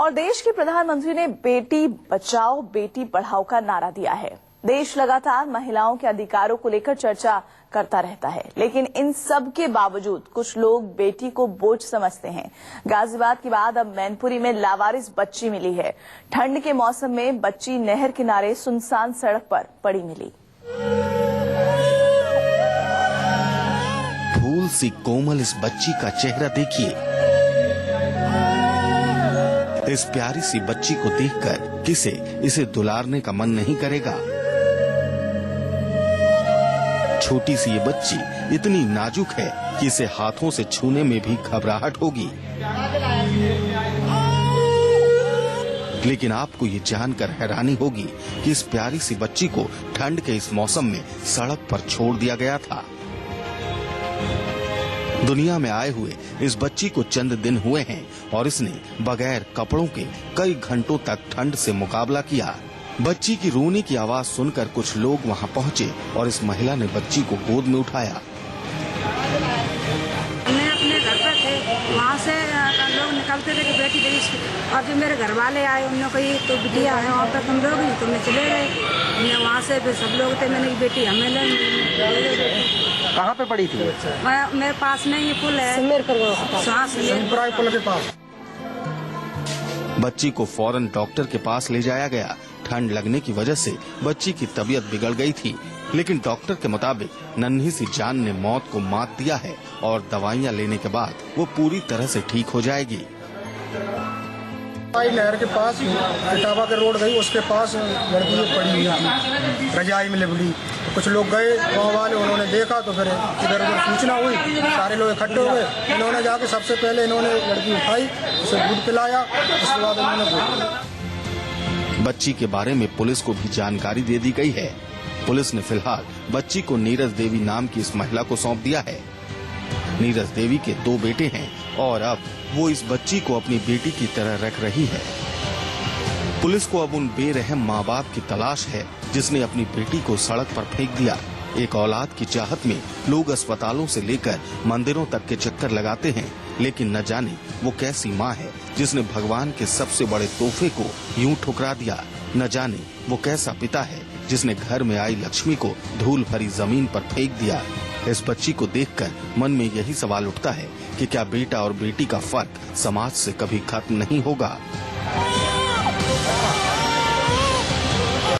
और देश के प्रधानमंत्री ने बेटी बचाओ बेटी पढ़ाओ का नारा दिया है। देश लगातार महिलाओं के अधिकारों को लेकर चर्चा करता रहता है, लेकिन इन सब के बावजूद कुछ लोग बेटी को बोझ समझते हैं। गाजियाबाद के बाद अब मैनपुरी में लावारिस बच्ची मिली है। ठंड के मौसम में बच्ची नहर किनारे सुनसान सड़क पर पड़ी मिली। फूल सी कोमल इस बच्ची का चेहरा देखिए। इस प्यारी सी बच्ची को देखकर किसे इसे दुलारने का मन नहीं करेगा। छोटी सी ये बच्ची इतनी नाजुक है कि इसे हाथों से छूने में भी घबराहट होगी। लेकिन आपको ये जानकर हैरानी होगी कि इस प्यारी सी बच्ची को ठंड के इस मौसम में सड़क पर छोड़ दिया गया था। दुनिया में आए हुए इस बच्ची को चंद दिन हुए हैं और इसने बगैर कपड़ों के कई घंटों तक ठंड से मुकाबला किया। बच्ची की रोने की आवाज सुनकर कुछ लोग वहां पहुंचे और इस महिला ने बच्ची को गोद में उठाया। मैं अपने घर पर थे, वहाँ से लोग निकलते थे कि बेटी गई, और जब मेरे घर वाले आए उन्होंने कही तो बिटिया है वहाँ पर तुम लोग ही, तो मैं चले गए। मैं वहाँ से फिर सब लोग थे, मैंने बेटी हमें ले। कहाँ पे पड़ी थी? मेरे पास नहीं ये पुल है, सिमरपुर पुल के पास। बच्ची को फौरन डॉक्टर के पास ले जाया गया। ठंड लगने की वजह से बच्ची की तबीयत बिगड़ गई थी, लेकिन डॉक्टर के मुताबिक नन्ही सी जान ने मौत को मात दिया है और दवाइयां लेने के बाद वो पूरी तरह से ठीक हो जाएगी। नहर के पास इटावा के रोड गई, उसके पास लड़की पड़ी हुई थी, रजाई में लिपटी। तो कुछ लोग गए गाँव वाले, उन्होंने देखा तो फिर इधर उधर सूचना हुई, सारे लोग इकट्ठे हो गए। इन्होंने जाके सबसे पहले इन्होंने लड़की उठाई, उसे दूध पिलाया, उसके बाद उन्होंने बच्ची के बारे में पुलिस को भी जानकारी दे दी गई है। पुलिस ने फिलहाल बच्ची को नीरज देवी नाम की इस महिला को सौंप दिया है। नीरज देवी के 2 बेटे हैं और अब वो इस बच्ची को अपनी बेटी की तरह रख रही है। पुलिस को अब उन बेरहम माँ बाप की तलाश है जिसने अपनी बेटी को सड़क पर फेंक दिया। एक औलाद की चाहत में लोग अस्पतालों से लेकर मंदिरों तक के चक्कर लगाते हैं, लेकिन न जाने वो कैसी माँ है जिसने भगवान के सबसे बड़े तोहफे को यूं ठुकरा दिया। न जाने वो कैसा पिता है जिसने घर में आई लक्ष्मी को धूल भरी जमीन पर फेंक दिया। इस बच्ची को देखकर मन में यही सवाल उठता है कि क्या बेटा और बेटी का फर्क समाज से कभी खत्म नहीं होगा।